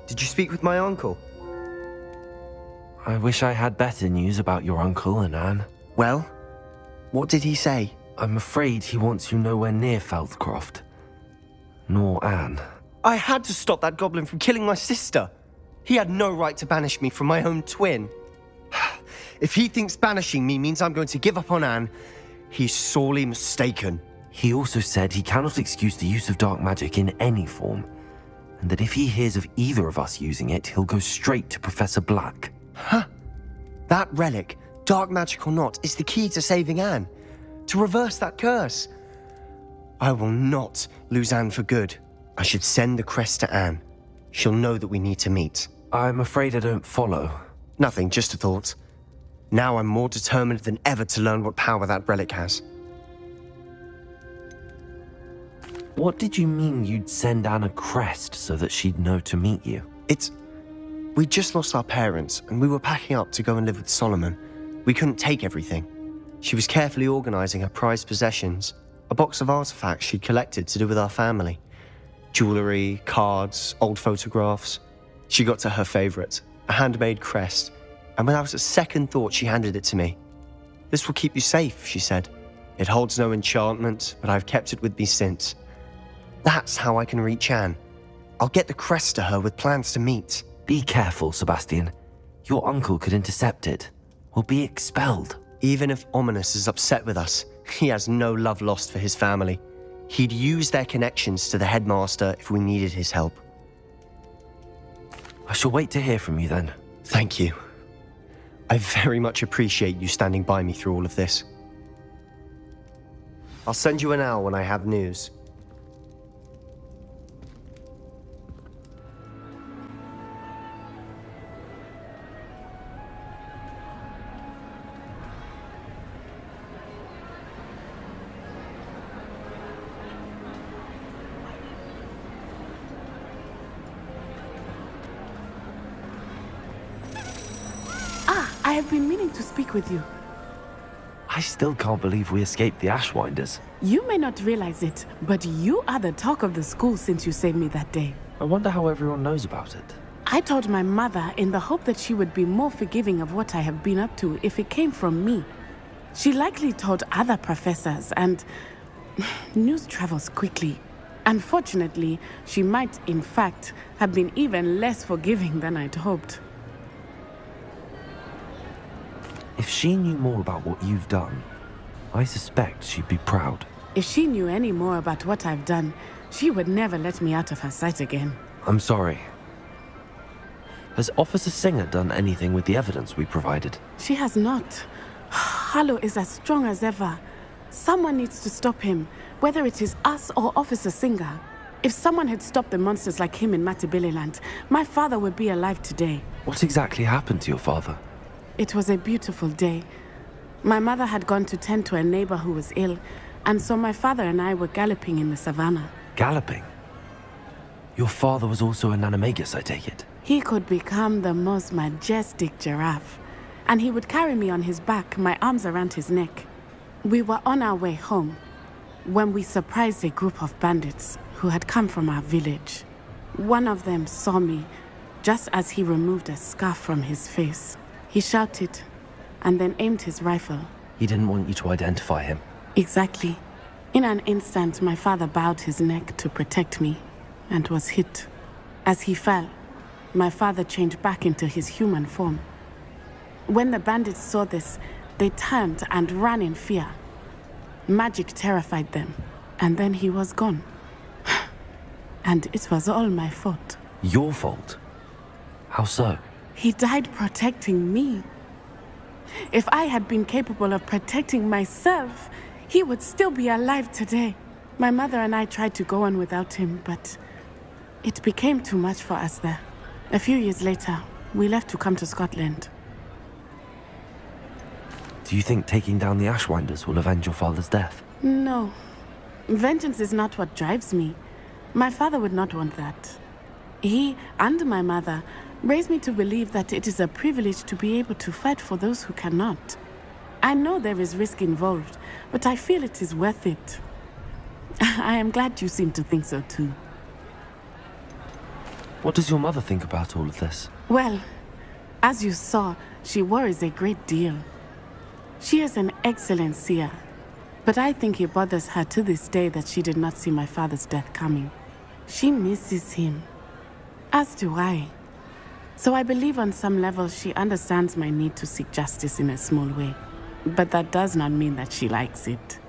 Did you speak with my uncle? I wish I had better news about your uncle and Anne. Well, what did he say? I'm afraid he wants you nowhere near Feldcroft. Nor Anne. I had to stop that goblin from killing my sister. He had no right to banish me from my own twin. If he thinks banishing me means I'm going to give up on Anne, he's sorely mistaken. He also said he cannot excuse the use of dark magic in any form, and that if he hears of either of us using it, he'll go straight to Professor Black. Huh? That relic, dark magic or not, is the key to saving Anne. To reverse that curse. I will not lose Anne for good. I should send the crest to Anne. She'll know that we need to meet. I'm afraid I don't follow. Nothing, just a thought. Now I'm more determined than ever to learn what power that relic has. What did you mean you'd send Anne a crest so that she'd know to meet you? We just lost our parents, and we were packing up to go and live with Solomon. We couldn't take everything. She was carefully organizing her prized possessions, a box of artifacts she'd collected to do with our family. Jewelry, cards, old photographs. She got to her favorite, a handmade crest, and without a second thought, she handed it to me. "This will keep you safe," she said. "It holds no enchantment, but I've kept it with me since. That's how I can reach Anne. I'll get the crest to her with plans to meet." Be careful, Sebastian. Your uncle could intercept it. We'll be expelled. Even if Ominous is upset with us, he has no love lost for his family. He'd use their connections to the headmaster if we needed his help. I shall wait to hear from you then. Thank you. I very much appreciate you standing by me through all of this. I'll send you an owl when I have news. I have been meaning to speak with you. I still can't believe we escaped the Ashwinders. You may not realize it, but you are the talk of the school since you saved me that day. I wonder how everyone knows about it. I told my mother in the hope that she would be more forgiving of what I have been up to if it came from me. She likely told other professors, and news travels quickly. Unfortunately, she might, in fact, have been even less forgiving than I'd hoped. If she knew more about what you've done, I suspect she'd be proud. If she knew any more about what I've done, she would never let me out of her sight again. I'm sorry. Has Officer Singer done anything with the evidence we provided? She has not. Harlow is as strong as ever. Someone needs to stop him, whether it is us or Officer Singer. If someone had stopped the monsters like him in Matabeleland, my father would be alive today. What exactly happened to your father? It was a beautiful day. My mother had gone to tend to a neighbor who was ill, and so my father and I were galloping in the savannah. Galloping? Your father was also an animagus, I take it? He could become the most majestic giraffe, and he would carry me on his back, my arms around his neck. We were on our way home when we surprised a group of bandits who had come from our village. One of them saw me just as he removed a scarf from his face. He shouted and then aimed his rifle. He didn't want you to identify him. Exactly. In an instant, my father bowed his neck to protect me and was hit. As he fell, my father changed back into his human form. When the bandits saw this, they turned and ran in fear. Magic terrified them, and then he was gone. And it was all my fault. Your fault? How so? He died protecting me. If I had been capable of protecting myself, he would still be alive today. My mother and I tried to go on without him, but it became too much for us there. A few years later, we left to come to Scotland. Do you think taking down the Ashwinders will avenge your father's death? No. Vengeance is not what drives me. My father would not want that. He and my mother raised me to believe that it is a privilege to be able to fight for those who cannot. I know there is risk involved, but I feel it is worth it. I am glad you seem to think so too. What does your mother think about all of this? Well, as you saw, she worries a great deal. She is an excellent seer, but I think it bothers her to this day that she did not see my father's death coming. She misses him, as do I. So I believe on some level she understands my need to seek justice in a small way, but that does not mean that she likes it.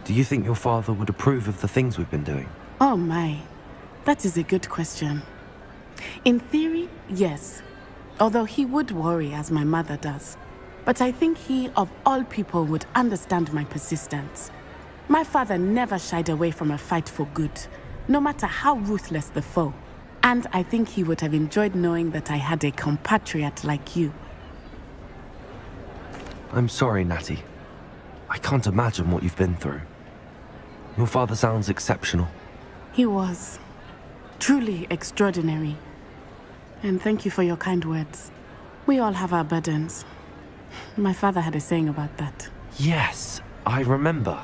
Do you think your father would approve of the things we've been doing? Oh my, that is a good question. In theory, yes. Although he would worry as my mother does. But I think he, of all people, would understand my persistence. My father never shied away from a fight for good, no matter how ruthless the foe. And I think he would have enjoyed knowing that I had a compatriot like you. I'm sorry, Natty. I can't imagine what you've been through. Your father sounds exceptional. He was. Truly extraordinary. And thank you for your kind words. We all have our burdens. My father had a saying about that. Yes, I remember.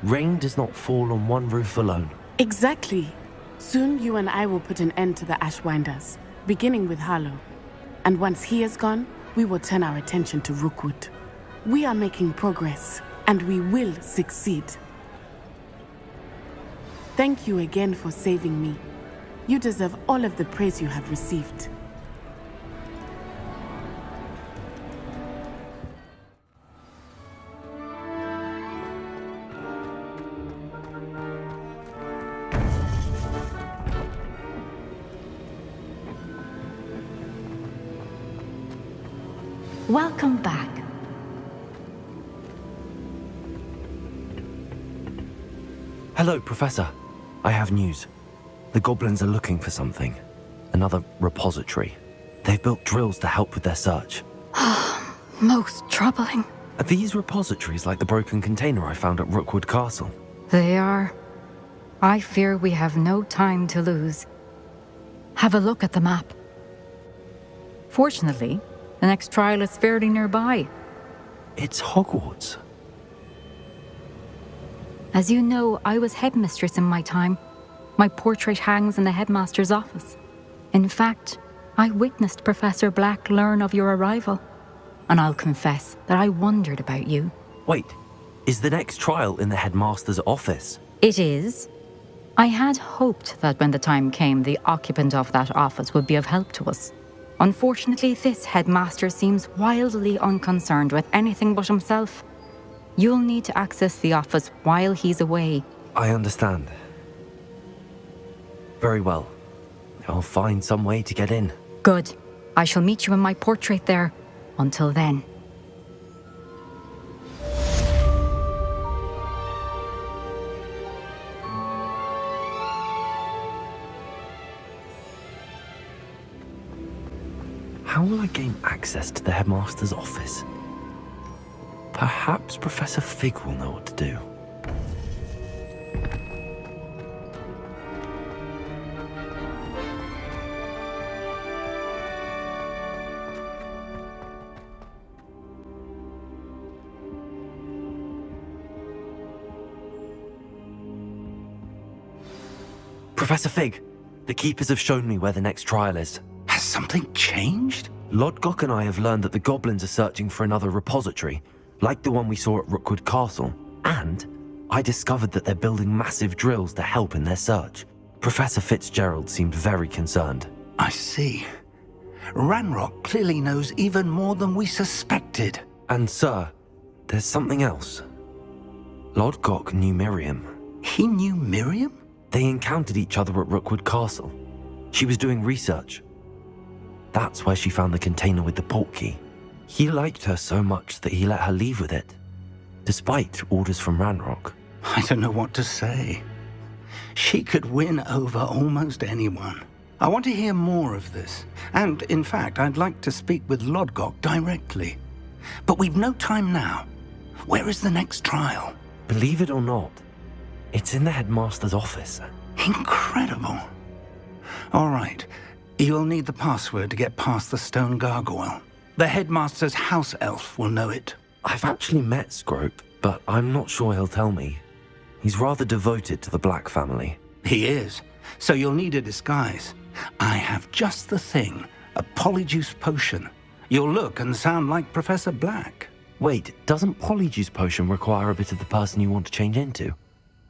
Rain does not fall on one roof alone. Exactly. Soon you and I will put an end to the Ashwinders, beginning with Harlow. And once he is gone, we will turn our attention to Rookwood. We are making progress, and we will succeed. Thank you again for saving me. You deserve all of the praise you have received. Welcome back. Hello, Professor. I have news. The goblins are looking for something. Another repository. They've built drills to help with their search. Most troubling. Are these repositories like the broken container I found at Rookwood Castle? They are. I fear we have no time to lose. Have a look at the map. Fortunately, the next trial is fairly nearby. It's Hogwarts. As you know, I was headmistress in my time. My portrait hangs in the headmaster's office. In fact, I witnessed Professor Black learn of your arrival. And I'll confess that I wondered about you. Wait, is the next trial in the headmaster's office? It is. I had hoped that when the time came, the occupant of that office would be of help to us. Unfortunately, this headmaster seems wildly unconcerned with anything but himself. You'll need to access the office while he's away. I understand. Very well. I'll find some way to get in. Good. I shall meet you in my portrait there. Until then. How will I gain access to the headmaster's office? Perhaps Professor Fig will know what to do. Professor Fig, the Keepers have shown me where the next trial is. Has something changed? Lodgok and I have learned that the goblins are searching for another repository, like the one we saw at Rookwood Castle. And I discovered that they're building massive drills to help in their search. Professor Fitzgerald seemed very concerned. I see. Ranrock clearly knows even more than we suspected. And sir, there's something else. Lodgok knew Miriam. He knew Miriam? They encountered each other at Rookwood Castle. She was doing research. That's where she found the container with the portkey. He liked her so much that he let her leave with it, despite orders from Ranrock. I don't know what to say. She could win over almost anyone. I want to hear more of this. And, in fact, I'd like to speak with Lodgok directly. But we've no time now. Where is the next trial? Believe it or not, it's in the headmaster's office. Incredible. All right. You'll need the password to get past the stone gargoyle. The headmaster's house elf will know it. I've actually met Scrope, but I'm not sure he'll tell me. He's rather devoted to the Black family. He is. So you'll need a disguise. I have just the thing. A Polyjuice potion. You'll look and sound like Professor Black. Wait, doesn't Polyjuice potion require a bit of the person you want to change into?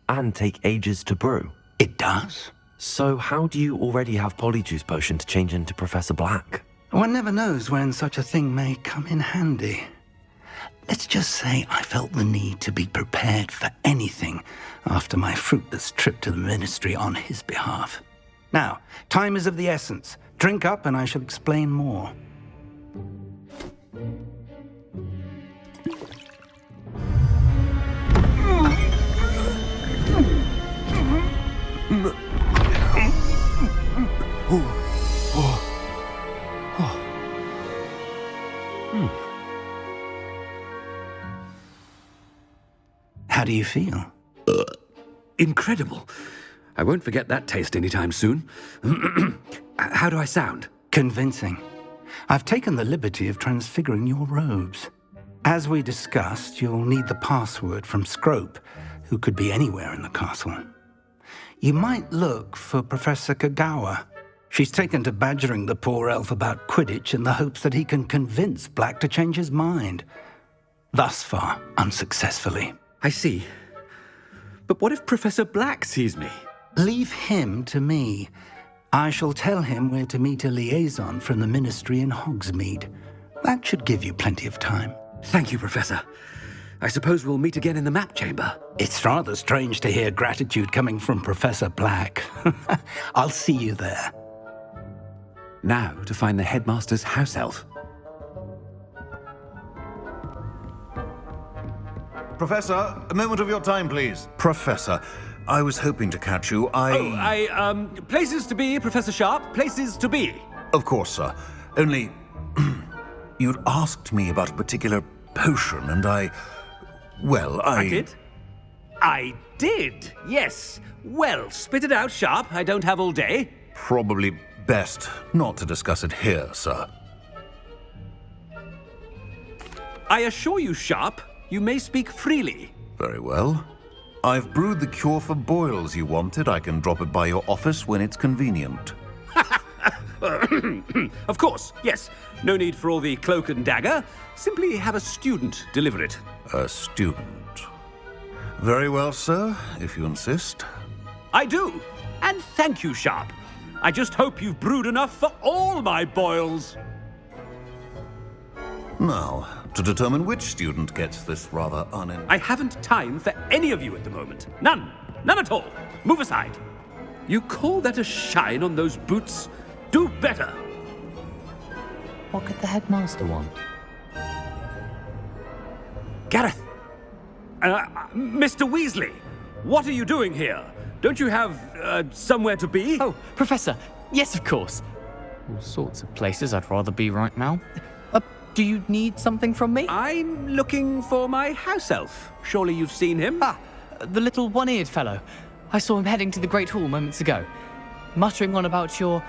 And take ages to brew? It does. So how do you already have Polyjuice potion to change into Professor Black? One never knows when such a thing may come in handy. Let's just say I felt the need to be prepared for anything after my fruitless trip to the Ministry on his behalf. Now, time is of the essence. Drink up and I shall explain more. How do you feel? Incredible. I won't forget that taste anytime soon. How do I sound? Convincing. I've taken the liberty of transfiguring your robes. As we discussed, you'll need the password from Scrope, who could be anywhere in the castle. You might look for Professor Kagawa. She's taken to badgering the poor elf about Quidditch in the hopes that he can convince Black to change his mind. Thus far, unsuccessfully. I see. But what if Professor Black sees me? Leave him to me. I shall tell him where to meet a liaison from the Ministry in Hogsmeade. That should give you plenty of time. Thank you, Professor. I suppose we'll meet again in the map chamber. It's rather strange to hear gratitude coming from Professor Black. I'll see you there. Now to find the headmaster's house elf. Professor, a moment of your time, please. Professor, I was hoping to catch you. Places to be, Professor Sharp. Places to be. Of course, sir. Only, you'd asked me about a particular potion, and I did? I did, yes. Well, spit it out, Sharp. I don't have all day. Probably best not to discuss it here, sir. I assure you, Sharp, you may speak freely. Very well. I've brewed the cure for boils you wanted. I can drop it by your office when it's convenient. Of course, yes. No need for all the cloak and dagger. Simply have a student deliver it. A student. Very well, sir, if you insist. I do. And thank you, Sharp. I just hope you've brewed enough for all my boils. Now, to determine which student gets this rather I haven't time for any of you at the moment. None. None at all. Move aside. You call that a shine on those boots? Do better. What could the headmaster want? Gareth. Mr. Weasley, what are you doing here? Don't you have somewhere to be? Oh, Professor. Yes, of course. All sorts of places I'd rather be right now. Do you need something from me? I'm looking for my house elf. Surely you've seen him? Ah, the little one-eared fellow. I saw him heading to the Great Hall moments ago, muttering on about your,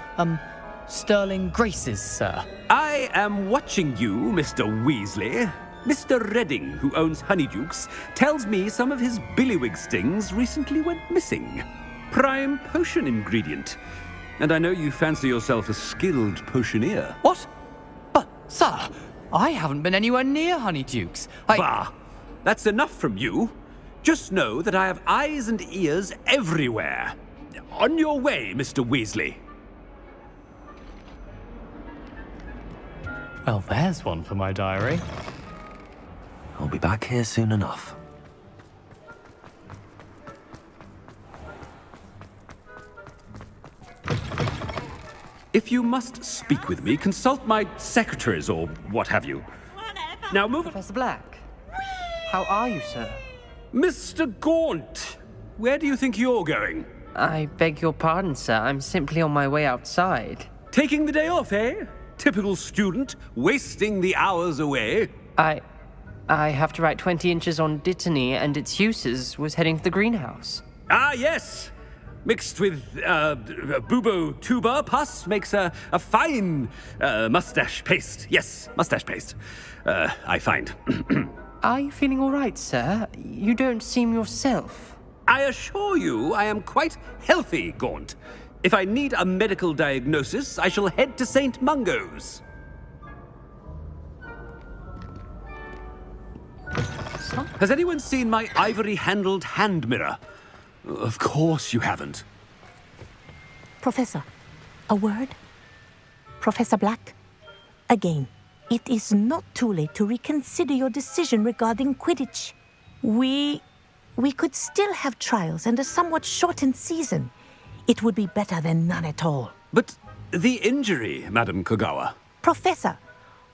sterling graces, sir. I am watching you, Mr. Weasley. Mr. Redding, who owns Honeydukes, tells me some of his billywig stings recently went missing. Prime potion ingredient. And I know you fancy yourself a skilled potioneer. What? But, sir, I haven't been anywhere near Honeydukes. Bah! That's enough from you. Just know that I have eyes and ears everywhere. On your way, Mr. Weasley. Well, there's one for my diary. I'll be back here soon enough. If you must speak with me, consult my secretaries or what have you. Now move it. Professor Black, how are you, sir? Mr. Gaunt, where do you think you're going? I beg your pardon, sir. I'm simply on my way outside. Taking the day off, eh? Typical student, wasting the hours away. I have to write 20 inches on Dittany and its uses. Was heading to the greenhouse. Ah, yes. Mixed with bubo tuber pus makes a fine mustache paste. Yes, mustache paste. I find. Are you feeling all right, sir? You don't seem yourself. I assure you I am quite healthy, Gaunt. If I need a medical diagnosis, I shall head to St. Mungo's. Has anyone seen my ivory-handled hand mirror? Of course you haven't. Professor, a word? Professor Black, again, it is not too late to reconsider your decision regarding Quidditch. We could still have trials and a somewhat shortened season. It would be better than none at all. But the injury, Madam Kogawa. Professor,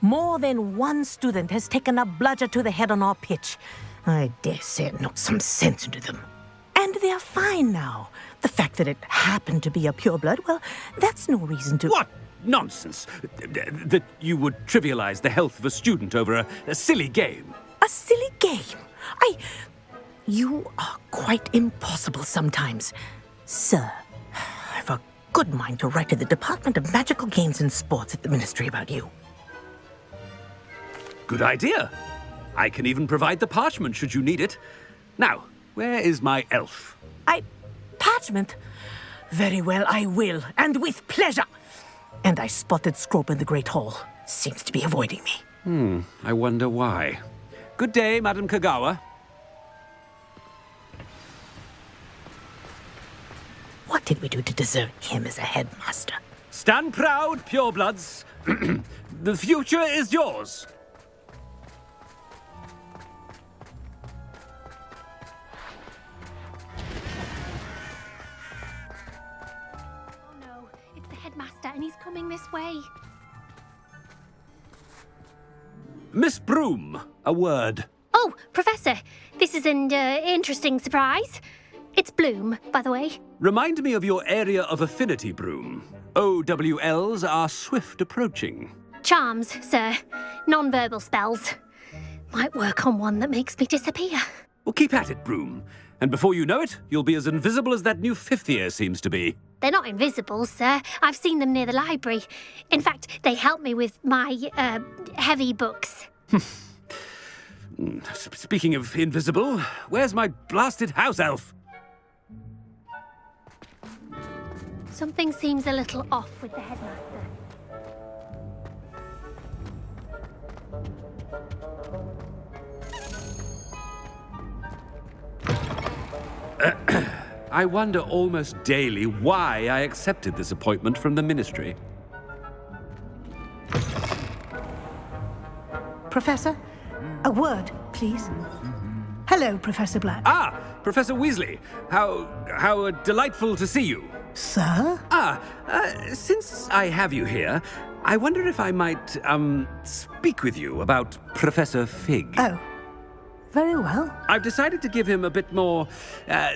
more than one student has taken a bludger to the head on our pitch. I dare say it knocked some sense into them. And they're fine now. The fact that it happened to be a pureblood, well, that's no reason to... What nonsense! That you would trivialize the health of a student over a silly game. A silly game? You are quite impossible sometimes. Sir, I've a good mind to write to the Department of Magical Games and Sports at the Ministry about you. Good idea. I can even provide the parchment should you need it. Now, where is my elf? Parchment? Very well, I will, and with pleasure. And I spotted Scrope in the Great Hall. Seems to be avoiding me. I wonder why. Good day, Madam Kogawa. What did we do to deserve him as a headmaster? Stand proud, purebloods. The future is yours. Headmaster, and he's coming this way. Miss Broom, a word. Oh, Professor, this is an interesting surprise. It's Bloom, by the way. Remind me of your area of affinity, Broom. OWLs are swift approaching. Charms, sir. Non-verbal spells. Might work on one that makes me disappear. Well, keep at it, Broom. And before you know it, you'll be as invisible as that new fifth year seems to be. They're not invisible, sir. I've seen them near the library. In fact, they help me with my, heavy books. Speaking of invisible, where's my blasted house elf? Something seems a little off with the headmaster. I wonder almost daily why I accepted this appointment from the Ministry. Professor, a word, please. Hello, Professor Black. Ah, Professor Weasley. How delightful to see you. Sir? Since I have you here, I wonder if I might, speak with you about Professor Fig. Oh. Very well. I've decided to give him a bit more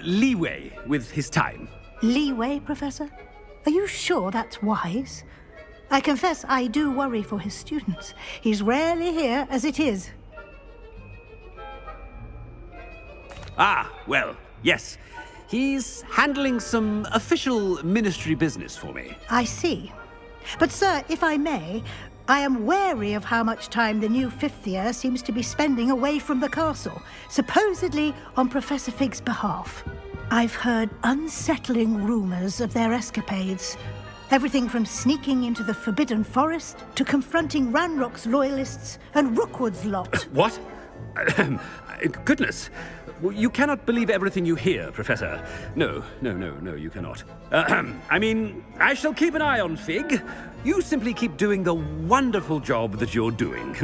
leeway with his time. Leeway, Professor? Are you sure that's wise? I confess I do worry for his students. He's rarely here as it is. Ah, well, yes. He's handling some official ministry business for me. I see. But, sir, if I may, I am wary of how much time the new fifth year seems to be spending away from the castle, supposedly on Professor Fig's behalf. I've heard unsettling rumors of their escapades. Everything from sneaking into the Forbidden Forest to confronting Ranrock's loyalists and Rookwood's lot. What? Goodness. You cannot believe everything you hear, Professor. No, you cannot. I mean, I shall keep an eye on Fig. You simply keep doing the wonderful job that you're doing.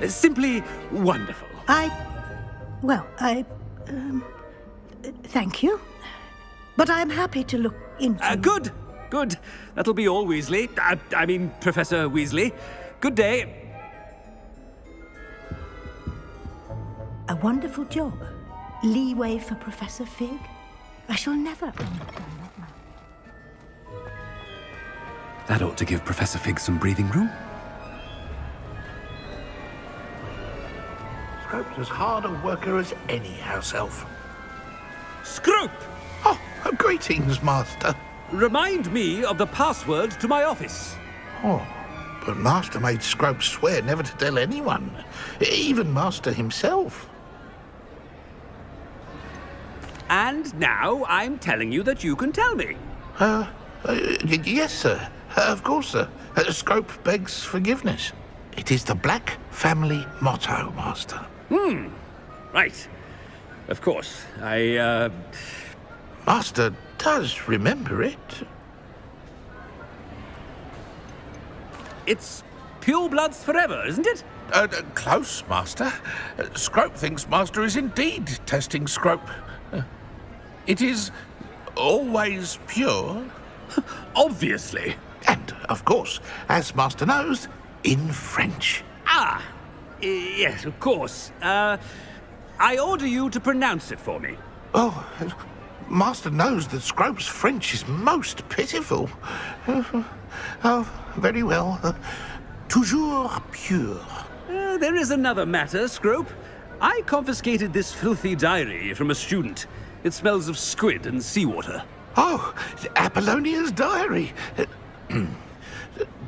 Simply wonderful. Thank you. But I'm happy to look into... Good. That'll be all, Weasley. I mean, Professor Weasley. Good day. A wonderful job. Leeway for Professor Fig? I shall never... That ought to give Professor Fig some breathing room. Scrope's as hard a worker as any house elf. Scrope! Oh, greetings, Master. Remind me of the password to my office. Oh, but Master made Scrope swear never to tell anyone, even Master himself. And now I'm telling you that you can tell me. Yes, sir. Of course, sir. Scrope begs forgiveness. It is the Black family motto, Master. Right. Of course. Master does remember it. It's purebloods forever, isn't it? Close, Master. Scrope thinks Master is indeed testing Scrope. It is always pure. Obviously. And, of course, as Master knows, in French. Yes, of course. I order you to pronounce it for me. Oh, Master knows that Scrope's French is most pitiful. Oh, very well. Toujours pure. There is another matter, Scrope. I confiscated this filthy diary from a student. It smells of squid and seawater. Oh, Apollonia's diary.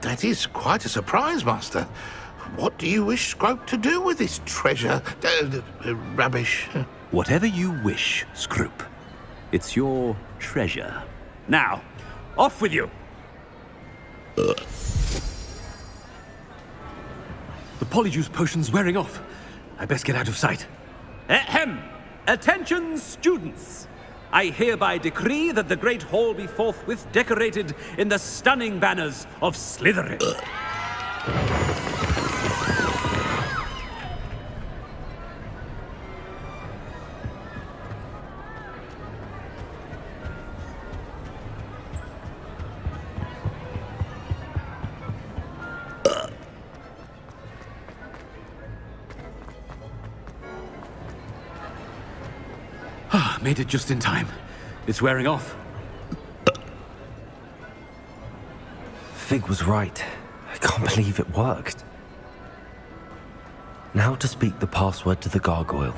That is quite a surprise, Master. What do you wish Scrope to do with this treasure? Rubbish. Whatever you wish, Scrope. It's your treasure. Now, off with you! The Polyjuice potion's wearing off. I best get out of sight. Ahem! Attention, students! I hereby decree that the Great Hall be forthwith decorated in the stunning banners of Slytherin. Made it just in time. It's wearing off. Fig was right. I can't believe it worked. Now to speak the password to the gargoyle.